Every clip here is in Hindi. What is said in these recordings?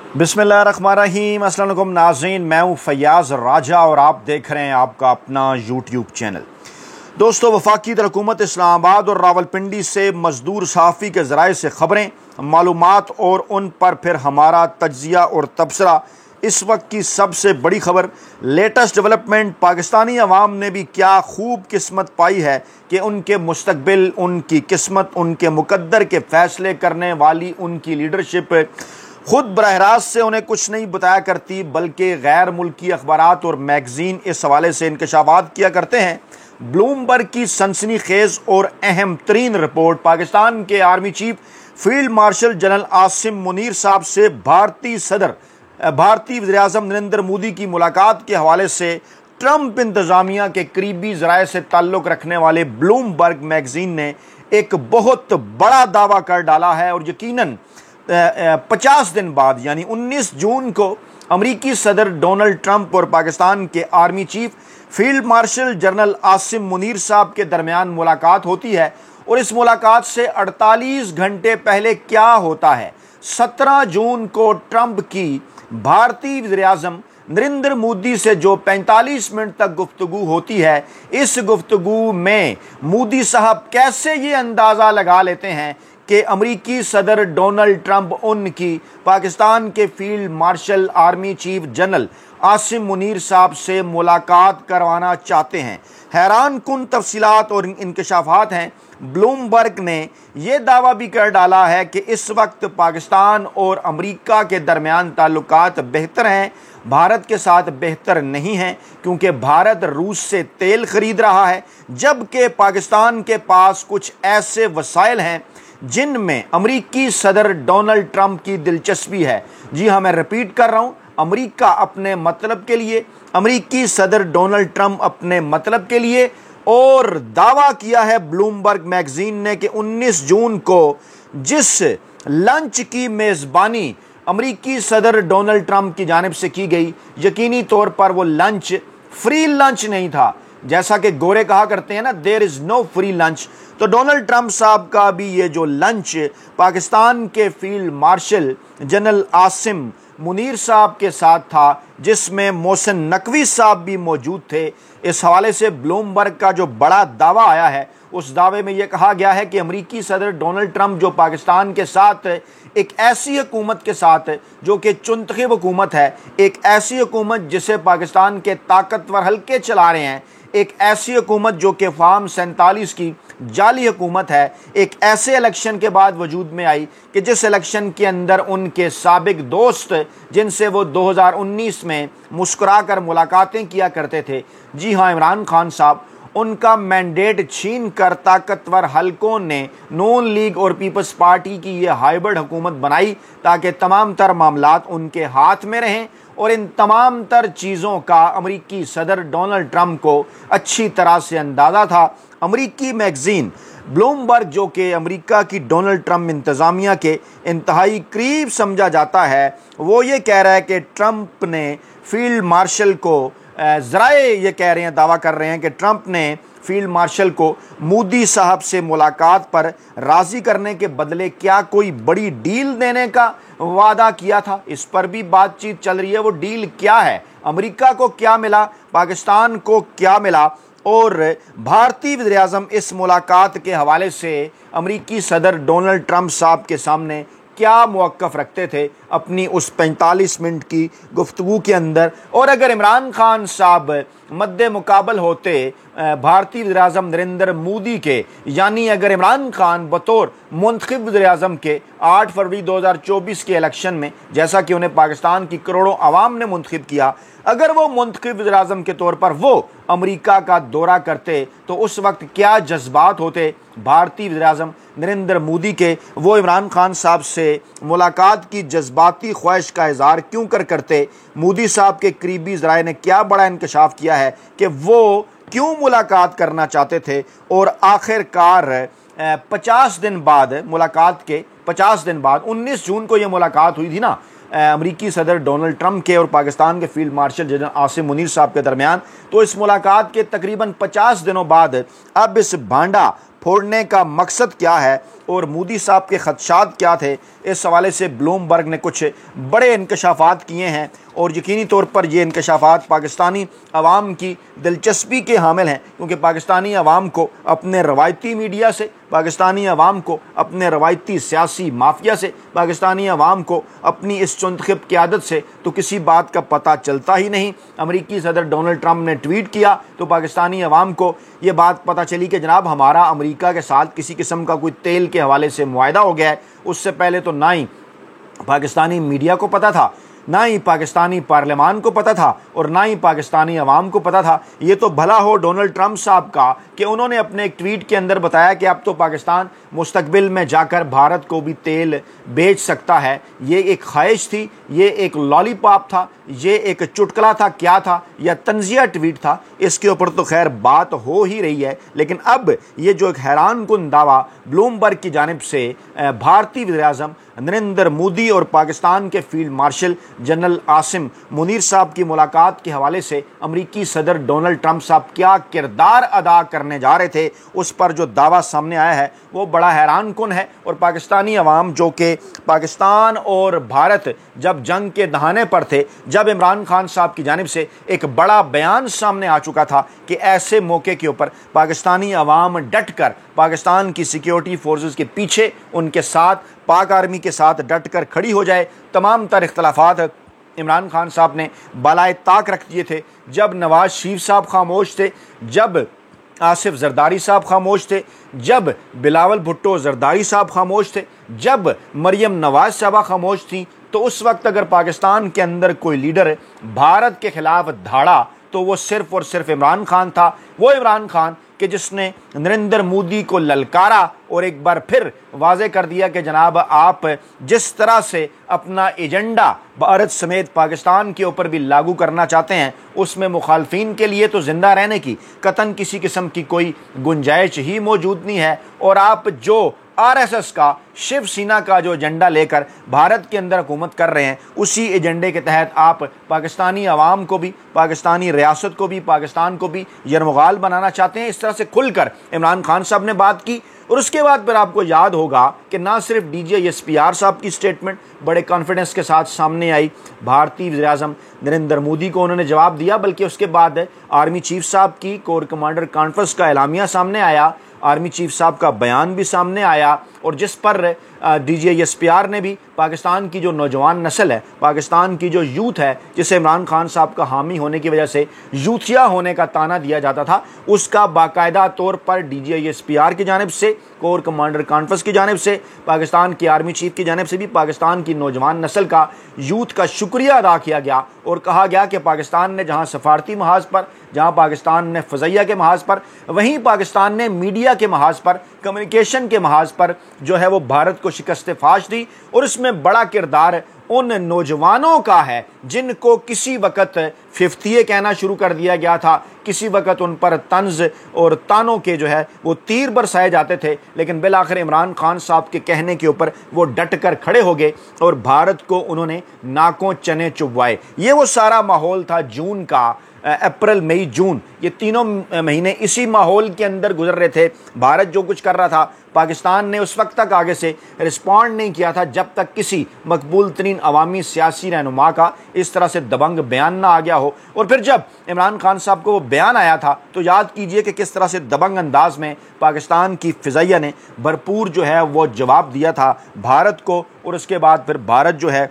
बिस्मिल्लाहिर्रहमानिर्रहीम। अस्सलाम वालेकुम नाज़रीन, मैं हूँ फैयाज़ राजा और आप देख रहे हैं आपका अपना यूट्यूब चैनल। दोस्तों, वफाकी हुकूमत इस्लामाबाद और रावलपिंडी से मजदूर सहाफ़ी के ज़राए से ख़बरें, मालूमात और उन पर फिर हमारा तज्ज़िया और तबसरा। इस वक्त की सबसे बड़ी खबर, लेटेस्ट डेवलपमेंट। पाकिस्तानी अवाम ने भी क्या खूब किस्मत पाई है कि उनके मुस्तकबिल, उनकी किस्मत, उनके मुकद्दर के फ़ैसले करने वाली उनकी लीडरशिप खुद बरह रास्त से उन्हें कुछ नहीं बताया करती, बल्कि गैर मुल्की अखबारात और मैगज़ीन इस हवाले से इंकशाफात किया करते हैं। ब्लूमबर्ग की सनसनीखेज और अहम तरीन रिपोर्ट, पाकिस्तान के army chief field marshal general Asim Munir साहब से भारतीय वज़ीर-ए-आज़म नरेंद्र मोदी की मुलाकात के हवाले से ट्रंप इंतज़ामिया के करीबी ज़राए से ताल्लुक़ रखने वाले ब्लूमबर्ग मैगज़ीन ने एक बहुत बड़ा दावा कर डाला है। और यकीनन 50 दिन बाद यानी 19 जून को अमरीकी सदर डोनाल्ड ट्रंप और पाकिस्तान के army chief field marshal general Asim Munir साहब के दरमियान मुलाकात होती है। और इस मुलाकात से 48 घंटे पहले क्या होता है, 17 जून को ट्रंप की भारतीय वज़ीर-ए-आज़म नरेंद्र मोदी से जो 45 मिनट तक गुफ्तगू होती है, इस गुफ्तगू में मोदी साहब कैसे ये अंदाज़ा लगा लेते हैं कि अमरीकी सदर डोनाल्ड ट्रंप उनकी पाकिस्तान के field martial army chief general Asim Munir साहब से मुलाकात करवाना चाहते हैं। हैरान कुन तफसीलात और इंकशाफात हैं। ब्लूमबर्ग ने यह दावा भी कर डाला है कि इस वक्त पाकिस्तान और अमरीका के दरमियान ताल्लुकात बेहतर हैं, भारत के साथ बेहतर नहीं हैं, क्योंकि भारत रूस से तेल खरीद रहा है, जबकि पाकिस्तान के पास कुछ ऐसे वसाइल हैं जिनमें अमरीकी सदर डोनाल्ड ट्रंप की दिलचस्पी है। जी हाँ, मैं रिपीट कर रहा हूँ, अमरीका अपने मतलब के लिए, अमरीकी सदर डोनाल्ड ट्रंप अपने मतलब के लिए। और दावा किया है ब्लूमबर्ग मैगजीन ने कि 19 जून को जिस लंच की मेज़बानी अमरीकी सदर डोनाल्ड ट्रंप की जानिब से की गई, यकीनी तौर पर वो लंच फ्री लंच नहीं था। जैसा कि गोरे कहा करते हैं ना, there is no free lunch. तो डोनाल्ड ट्रंप साहब का भी ये जो लंच पाकिस्तान के field marshal general Asim Munir साहब के साथ था, जिसमें मोहसिन नकवी साहब भी मौजूद थे। इस हवाले से ब्लूमबर्ग का जो बड़ा दावा आया है, उस दावे में यह कहा गया है कि अमरीकी सदर डोनाल्ड ट्रंप जो पाकिस्तान के साथ एक ऐसी हुकूमत के साथ जो कि चुनतखब हुकूमत है, एक ऐसी हुकूमत जिसे पाकिस्तान के ताकतवर हल्के चला रहे हैं, एक ऐसी हुकूमत जो कि फार्म 47 की जाली हुकूमत है, एक ऐसे इलेक्शन के बाद वजूद में आई कि जिस इलेक्शन के अंदर उनके साबिक दोस्त जिनसे वो 2019 में मुस्कुरा कर मुलाकातें किया करते थे, जी हाँ, इमरान खान साहब, उनका मैंडेट छीन कर ताकतवर हलकों ने नून लीग और पीपल्स पार्टी की ये हाइब्रिड हुकूमत बनाई ताकि तमाम तर मामलात उनके हाथ में रहें। और इन तमाम तर चीज़ों का अमरीकी सदर डोनाल्ड ट्रंप को अच्छी तरह से अंदाज़ा था। अमरीकी मैगज़ीन ब्लूमबर्ग, जो कि अमरीका की डोनाल्ड ट्रंप इंतज़ामिया के इंतहाई करीब समझा जाता है, वो ये कह रहा है कि ट्रंप ने फील्ड मार्शल को ज़राए ये कह रहे हैं, दावा कर रहे हैं कि ट्रंप ने फील्ड मार्शल को मोदी साहब से मुलाकात पर राज़ी करने के बदले क्या कोई बड़ी डील देने का वादा किया था। इस पर भी बातचीत चल रही है। वो डील क्या है, अमेरिका को क्या मिला, पाकिस्तान को क्या मिला, और भारतीय वज़ीर-ए-आज़म इस मुलाकात के हवाले से अमरीकी सदर डोनाल्ड ट्रंप साहब के सामने क्या मौक़िफ़ रखते थे अपनी उस 45 मिनट की गुफ्तगू के अंदर। और अगर इमरान खान साहब मद्दे मुकाबल होते भारतीय वज़ीर-ए-आज़म नरेंद्र मोदी के, यानी अगर इमरान खान बतौर मुंतखब वज़ीर-ए-आज़म के 8 फरवरी 2024 के इलेक्शन में, जैसा कि उन्हें पाकिस्तान की करोड़ों आवाम ने मुंतखब किया, अगर वो मुंतखब वज़ीर-ए-आज़म के तौर पर वो अमरीका का दौरा करते, तो उस वक्त क्या जज्बात होते भारतीय वज़ीर-ए-आज़म नरेंद्र मोदी के। वो इमरान खान साहब से मुलाकात की जज्बाती ख्वाहिश का इज़हार क्यों करते। मोदी साहब के करीबी ज़राए ने क्या बड़ा इंकशाफ किया है कि वो क्यों मुलाकात करना चाहते थे। और आखिरकार 50 दिन बाद, मुलाकात के 50 दिन बाद 19 जून को ये मुलाकात हुई थी ना अमरीकी सदर डोनाल्ड ट्रंप के और पाकिस्तान के field marshal general Asim Munir साहब के दरमियान। तो इस मुलाकात के तकरीबन 50 दिनों बाद अब इस भांडा फोड़ने का मकसद क्या है और मोदी साहब के खदशात क्या थे, इस हवाले से ब्लूमबर्ग ने कुछ बड़े इंकशाफात किए हैं और यकीनी तौर पर ये इंकशाफात पाकिस्तानी अवाम की दिलचस्पी के हामिल हैं, क्योंकि पाकिस्तानी अवाम को अपने रवायती मीडिया से, पाकिस्तानी अवाम को अपने रवायती सियासी माफिया से, पाकिस्तानी अवाम को अपनी इस चुंतखिब क़यादत से तो किसी बात का पता चलता ही नहीं। अमरीकी सदर डोनाल्ड ट्रंप ने ट्वीट किया तो पाकिस्तानी अवाम को ये बात पता चली कि जनाब हमारा अमरीका के साथ किसी किस्म का कोई तेल के हवाले से मुआहदा हो गया है। उससे पहले तो ना ही पाकिस्तानी मीडिया को पता था, ना ही पाकिस्तानी पार्लियामान को पता था और ना ही पाकिस्तानी अवाम को पता था। ये तो भला हो डोनाल्ड ट्रंप साहब का कि उन्होंने अपने एक ट्वीट के अंदर बताया कि अब तो पाकिस्तान मुस्तकबिल में जाकर भारत को भी तेल बेच सकता है। ये एक ख्वाहिश थी, ये एक लॉलीपॉप था, ये एक चुटकुला था, क्या था, या तंजिया ट्वीट था, इसके ऊपर तो खैर बात हो ही रही है। लेकिन अब ये जो एक हैरान कुन दावा ब्लूमबर्ग की जानिब से भारतीय वज़ीर-ए-आज़म नरेंद्र मोदी और पाकिस्तान के field marshal general Asim Munir साहब की मुलाकात के हवाले से अमरीकी सदर डोनाल्ड ट्रंप साहब क्या किरदार अदा करने जा रहे थे, उस पर जो दावा सामने आया है वो बड़ा हैरान कुन है। और पाकिस्तानी अवाम जो कि पाकिस्तान और भारत जब जंग के दहाने पर थे, जब इमरान खान साहब की जानिब से एक बड़ा बयान सामने आ चुका था कि ऐसे मौके के ऊपर पाकिस्तानी अवाम डट कर पाकिस्तान की सिक्योरिटी फोर्सेस के पीछे, उनके साथ, पाक आर्मी के साथ डट कर खड़ी हो जाए। तमाम तर इख्तलाफात इमरान खान साहब ने बालाए ताक रख दिए थे। जब नवाज शरीफ साहब खामोश थे, जब आसिफ जरदारी साहब खामोश थे, जब बिलावल भुट्टो जरदारी साहब खामोश थे, जब मरियम नवाज साहबा खामोश थी, तो उस वक्त अगर पाकिस्तान के अंदर कोई लीडर भारत के खिलाफ धाड़ा तो वो सिर्फ और सिर्फ इमरान खान था। वो इमरान खान कि जिसने नरेंद्र मोदी को ललकारा और एक बार फिर वाजे कर दिया कि जनाब आप जिस तरह से अपना एजेंडा भारत समेत पाकिस्तान के ऊपर भी लागू करना चाहते हैं, उसमें मुखालफिन के लिए तो जिंदा रहने की कतन किसी किस्म की कोई गुंजाइश ही मौजूद नहीं है। और आप जो आरएसएस का, शिवसेना का जो एजेंडा लेकर भारत के अंदर हुकूमत कर रहे हैं, उसी एजेंडे के तहत आप पाकिस्तानी अवाम को भी, पाकिस्तानी रियासत को भी, पाकिस्तान को भी यरमुगाल बनाना चाहते हैं। इस तरह से खुलकर इमरान खान साहब ने बात की। और उसके बाद फिर आपको याद होगा कि ना सिर्फ DGISPR साहब की स्टेटमेंट बड़े कॉन्फिडेंस के साथ सामने आई, भारतीय वज़ीर-ए-आज़म नरेंद्र मोदी को उन्होंने जवाब दिया, बल्कि उसके बाद आर्मी चीफ साहब की कोर कमांडर कॉन्फ्रेंस का एलामिया सामने आया, आर्मी चीफ साहब का बयान भी सामने आया, और जिस पर DGISPR ने भी पाकिस्तान की जो नौजवान नस्ल है, पाकिस्तान की जो यूथ है, जिसे इमरान खान साहब का हामी होने की वजह से यूथिया होने का ताना दिया जाता था, उसका बाकायदा तौर पर DGISPR की जानिब से, कोर कमांडर कॉन्फ्रेंस की जानिब से, पाकिस्तान की आर्मी चीफ की जानिब से भी पाकिस्तान की नौजवान नस्ल का, यूथ का शुक्रिया अदा किया गया। और कहा गया कि पाकिस्तान ने जहाँ सफारती महाज पर, जहाँ पाकिस्तान ने फ़ज़ैया के महाज पर, वहीं पाकिस्तान ने मीडिया के महाज पर, कम्युनिकेशन के महाज पर जो है वो भारत को शिकस्त फाश दी। और इसमें बड़ा किरदार उन नौजवानों का है जिनको किसी वक्त फिफ्तिये कहना शुरू कर दिया गया था, किसी वक्त उन पर तंज और तानों के जो है वो तीर बरसाए जाते थे, लेकिन बिलाखिर इमरान खान साहब के कहने के ऊपर वो डट कर खड़े हो गए और भारत को उन्होंने नाकों चने चुभवाए। ये वो सारा माहौल था जून का, अप्रैल, मई, जून, ये तीनों महीने इसी माहौल के अंदर गुजर रहे थे। भारत जो कुछ कर रहा था, पाकिस्तान ने उस वक्त तक आगे से रिस्पॉन्ड नहीं किया था जब तक किसी मकबूल तरीन अवामी सियासी रहनुमा का इस तरह से दबंग बयान ना आ गया हो। और फिर जब इमरान खान साहब को वो बयान आया था तो याद कीजिए कि किस तरह से दबंग अंदाज में पाकिस्तान की फ़ज़ैया ने भरपूर जो है वो जवाब दिया था भारत को। और उसके बाद फिर भारत जो है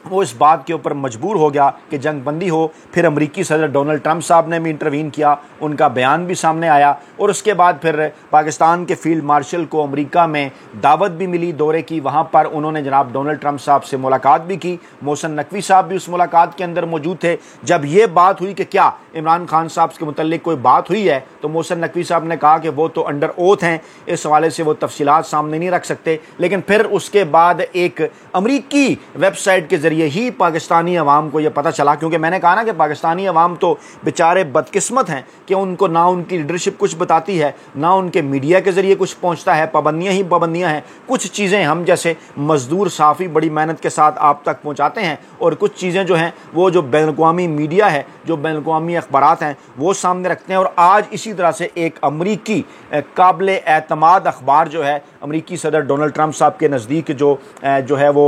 वो इस बात के ऊपर मजबूर हो गया कि जंग बंदी हो। फिर अमरीकी सदर डोनाल्ड ट्रंप साहब ने भी इंटरवीन किया, उनका बयान भी सामने आया। और उसके बाद फिर पाकिस्तान के फील्ड मार्शल को अमेरिका में दावत भी मिली दौरे की, वहाँ पर उन्होंने जनाब डोनाल्ड ट्रंप साहब से मुलाकात भी की। मोहसिन नकवी साहब भी उस मुलाकात के अंदर मौजूद थे। जब ये बात हुई कि क्या इमरान खान साहब के मुतल्लिक कोई बात हुई है, तो मोहसिन नकवी साहब ने कहा कि वो तो अंडर ओथ हैं, इस हवाले से वो तफसीलात सामने नहीं रख सकते। लेकिन फिर उसके बाद एक अमरीकी वेबसाइट के जरिए ज़रिए ही पाकिस्तानी अवाम को यह पता चला, क्योंकि मैंने कहा ना कि पाकिस्तानी अवाम तो बेचारे बदकिस्मत हैं कि उनको ना उनकी लीडरशिप कुछ बताती है, ना उनके मीडिया के ज़रिए कुछ पहुंचता है, पाबंदियां ही पाबंदियां हैं। कुछ चीज़ें हम जैसे मजदूर साफ़ी बड़ी मेहनत के साथ आप तक पहुँचाते हैं, और कुछ चीज़ें जो हैं वो जो बैनुल-अक़वामी मीडिया है, जो बैनुल-अक़वामी अखबारात हैं, वो सामने रखते हैं। और आज इसी तरह से एक अमरीकी काबिल एतमाद अखबार जो है, अमरीकी सदर डोनाल्ड ट्रंप साहब के नज़दीक जो है वो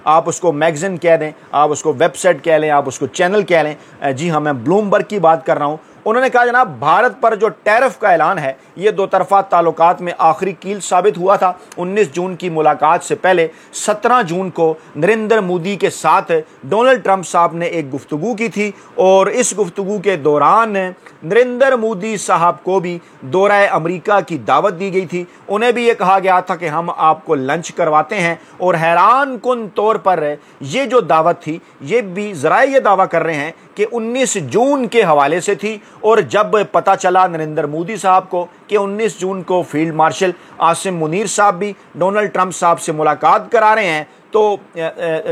आप उसको मैगज़ीन कह दें, आप उसको वेबसाइट कह लें, आप उसको चैनल कह लें, जी हाँ, मैं ब्लूमबर्ग की बात कर रहा हूँ। उन्होंने कहा जनाब, भारत पर जो टैरिफ का ऐलान है ये दो तरफा ताल्लुकात में आखिरी कील साबित हुआ था। 19 जून की मुलाकात से पहले 17 जून को नरेंद्र मोदी के साथ डोनाल्ड ट्रंप साहब ने एक गुफ्तगू की थी, और इस गुफ्तगू के दौरान नरेंद्र मोदी साहब को भी दौरा अमेरिका की दावत दी गई थी। उन्हें भी ये कहा गया था कि हम आपको लंच करवाते हैं, और हैरान कुन तौर पर ये जो दावत थी ये भी ज़राए ये दावा कर रहे हैं कि 19 जून के हवाले से थी। और जब पता चला नरेंद्र मोदी साहब को कि 19 जून को फील्ड मार्शल आसिम मुनीर साहब भी डोनाल्ड ट्रंप साहब से मुलाकात करा रहे हैं, तो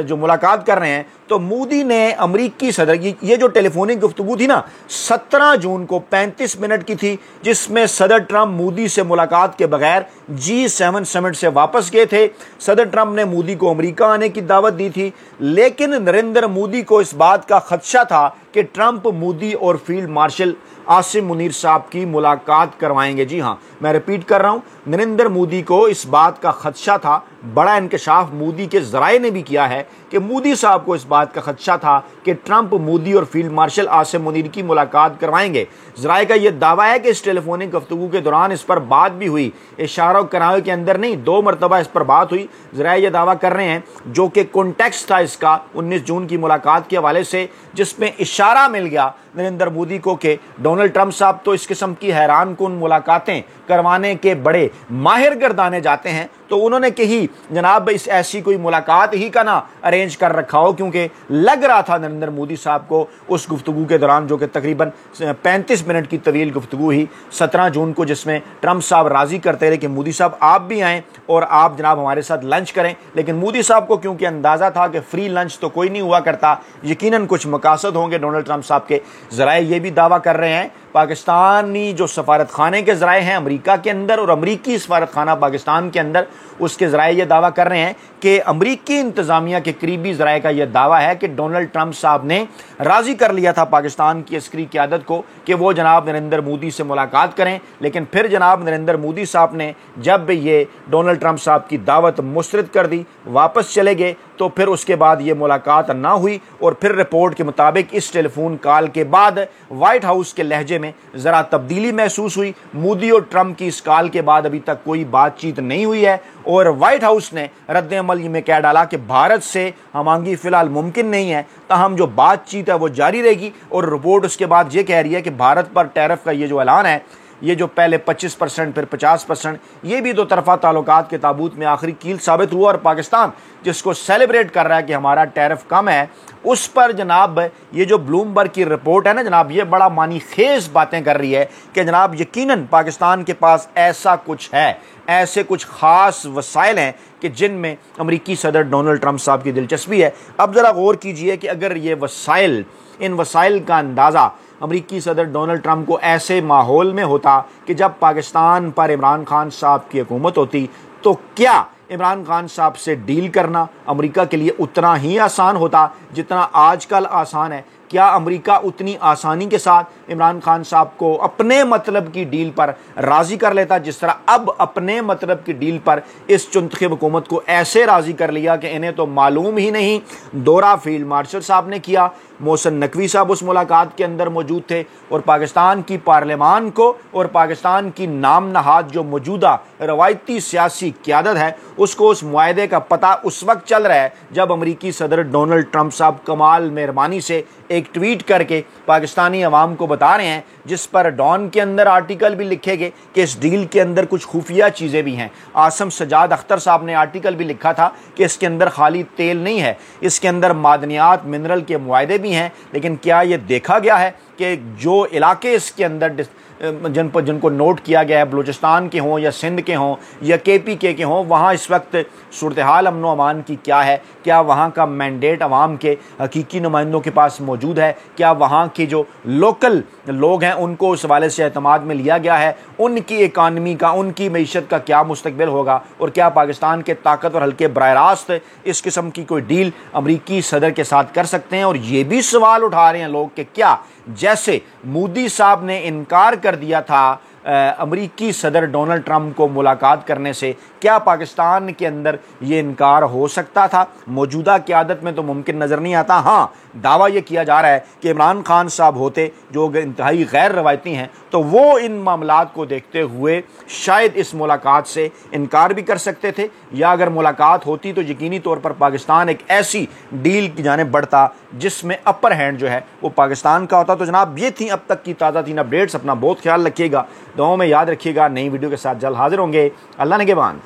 जो मुलाकात कर रहे हैं, तो मोदी ने अमरीकी सदर की ये जो टेलीफोनिक गुफ्तगू थी ना 17 जून को 35 मिनट की थी, जिसमें सदर ट्रंप मोदी से मुलाकात के बगैर G7 समिट से वापस गए थे। सदर ट्रंप ने मोदी को अमेरिका आने की दावत दी थी, लेकिन नरेंद्र मोदी को इस बात का खदशा था कि ट्रंप मोदी और फील्ड मार्शल आसिम मुनीर साहब की मुलाकात करवाएंगे। जी हाँ, मैं रिपीट कर रहा हूं, नरेंद्र मोदी को इस बात का खदशा था। बड़ा इंकशाफ मोदी के ज़राए ने भी किया है कि मोदी साहब को इस बात का खदशा था कि ट्रंप मोदी और फील्ड मार्शल आसिम मुनीर की मुलाकात करवाएंगे। ज़राए का यह दावा है कि इस टेलीफोनिक गुफ्तगू के दौरान इस पर बात भी हुई, इशारा करावे के अंदर नहीं, 2 मरतबा इस पर बात हुई। ज़राए यह दावा कर रहे हैं, जो कि कॉन्टेक्स्ट था इसका 19 जून की मुलाकात के हवाले से, जिसमें इशारा मिल गया नरेंद्र मोदी को कि डोनाल्ड ट्रंप साहब तो इस किस्म की हैरान कुन मुलाकातें करवाने के बड़े माहिर गर्दाने जाते हैं, तो उन्होंने कही जनाब इस ऐसी कोई मुलाकात ही का ना अरेंज कर रखा हो, क्योंकि लग रहा था नरेंद्र मोदी साहब को उस गुफ्तगू के दौरान, जो कि तकरीबन 35 मिनट की तवील गुफ्तगू ही 17 जून को, जिसमें ट्रंप साहब राजी करते रहे कि मोदी साहब आप भी आएँ और आप जनाब हमारे साथ लंच करें। लेकिन मोदी साहब को क्योंकि अंदाज़ा था कि फ्री लंच तो कोई नहीं हुआ करता, यकीनन कुछ मकासद होंगे डोनाल्ड ट्रंप साहब के। ज़राए ये भी दावा कर रहे हैं, पाकिस्तानी जो सफारत खाने के ज़राए हैं अमेरिका के अंदर और अमेरिकी सफारत खाना पाकिस्तान के अंदर, उसके ज़राए ये दावा कर रहे हैं कि अमेरिकी इंतज़ामिया के करीबी ज़राए का यह दावा है कि डोनाल्ड ट्रंप साहब ने राज़ी कर लिया था पाकिस्तान की अस्करी क़यादत को कि वो जनाब नरेंद्र मोदी से मुलाकात करें। लेकिन फिर जनाब नरेंद्र मोदी साहब ने जब ये डोनाल्ड ट्रंप साहब की दावत मुस्तरद कर दी, वापस चले गए, तो फिर उसके बाद ये मुलाकात ना हुई। और फिर रिपोर्ट के मुताबिक इस टेलीफोन कॉल के बाद व्हाइट हाउस के लहजे में ज़रा तब्दीली महसूस हुई। मोदी और ट्रंप की इस कॉल के बाद अभी तक कोई बातचीत नहीं हुई है, और व्हाइट हाउस ने रद्द अमल में कह डाला कि भारत से हमांगी फ़िलहाल मुमकिन नहीं है, ताहम जो बातचीत है वो जारी रहेगी। और रिपोर्ट उसके बाद ये कह रही है कि भारत पर टैरिफ का ये जो ऐलान है, ये जो पहले 25% फिर 50%, ये भी दो तरफा ताल्लुकात के ताबूत में आखिरी कील साबित हुआ। और पाकिस्तान जिसको सेलिब्रेट कर रहा है कि हमारा टैरिफ कम है, उस पर जनाब ये जो ब्लूमबर्ग की रिपोर्ट है ना जनाब, ये बड़ा मानी खेज बातें कर रही है कि जनाब यकीनन पाकिस्तान के पास ऐसा कुछ है, ऐसे कुछ ख़ास वसाइल हैं कि जिनमें अमरीकी सदर डोनाल्ड ट्रंप साहब की दिलचस्पी है। अब ज़रा गौर कीजिए कि अगर ये वसाइल, इन वसाइल का अंदाज़ा अमरीकी सदर डोनाल्ड ट्रंप को ऐसे माहौल में होता कि जब पाकिस्तान पर इमरान खान साहब की हुकूमत होती, तो क्या इमरान खान साहब से डील करना अमेरिका के लिए उतना ही आसान होता जितना आजकल आसान है? क्या अमेरिका उतनी आसानी के साथ इमरान खान साहब को अपने मतलब की डील पर राज़ी कर लेता जिस तरह अब अपने मतलब की डील पर इस चुनखब हुकूमत को ऐसे राज़ी कर लिया कि इन्हें तो मालूम ही नहीं? दौरा फील्ड मार्शल साहब ने किया, मोहसिन नकवी साहब उस मुलाकात के अंदर मौजूद थे, और पाकिस्तान की पार्लियामान को और पाकिस्तान की नाम नहाद जो मौजूदा रवायती सियासी क़यादत है उसको उस मुआहदे का पता उस वक्त चल रहा है जब अमरीकी सदर डोनाल्ड ट्रंप साहब कमाल मेहरबानी से एक ट्वीट करके पाकिस्तानी अवाम को बता रहे हैं, जिस पर डॉन के अंदर आर्टिकल भी लिखे गए कि इस डील के अंदर कुछ खुफिया चीज़ें भी हैं। आसम सजाद अख्तर साहब ने आर्टिकल भी लिखा था कि इसके अंदर खाली तेल नहीं है, इसके अंदर मादनियात मिनरल के मुआहदे भी हैं। लेकिन क्या ये देखा गया है कि जो इलाके इसके अंदर जिनको नोट किया गया है, बलूचिस्तान के हों या सिंध के हों या KPK के हों, वहाँ इस वक्त सूरत हाल अमन व अमान की क्या है? क्या वहाँ का मैंडेट अवाम के हकीकी नुमाइंदों के पास मौजूद है? क्या वहाँ के जो लोकल लोग हैं उनको उस हवाले से एतमाद में लिया गया है? उनकी इकानमी का, उनकी मीशत का क्या मुस्तकबिल होगा? और क्या पाकिस्तान के ताकतवर हल्के बराह रास्त इस किस्म की कोई डील अमरीकी सदर के साथ कर सकते हैं? और ये भी सवाल उठा रहे हैं लोग कि क्या जैसे मोदी साहब ने इनकार कर दिया था अमरीकी सदर डोनाल्ड ट्रंप को मुलाकात करने से, क्या पाकिस्तान के अंदर ये इनकार हो सकता था? मौजूदा क़यादत में तो मुमकिन नज़र नहीं आता। हाँ, दावा ये किया जा रहा है कि इमरान खान साहब होते जो इंतहाई गैर रवायती हैं, तो वो इन मामलात को देखते हुए शायद इस मुलाकात से इनकार भी कर सकते थे, या अगर मुलाकात होती तो यकीनी तौर पर पाकिस्तान एक ऐसी डील की जानिब बढ़ता जिसमें अपर हैंड जो है वो पाकिस्तान का होता। तो जनाब, ये थी अब तक की ताज़ा 3 अपडेट्स। अपना बहुत ख्याल रखिएगा, दुआओं में याद रखिएगा। नई वीडियो के साथ जल्द हाजिर होंगे। अल्लाह ने के बाद।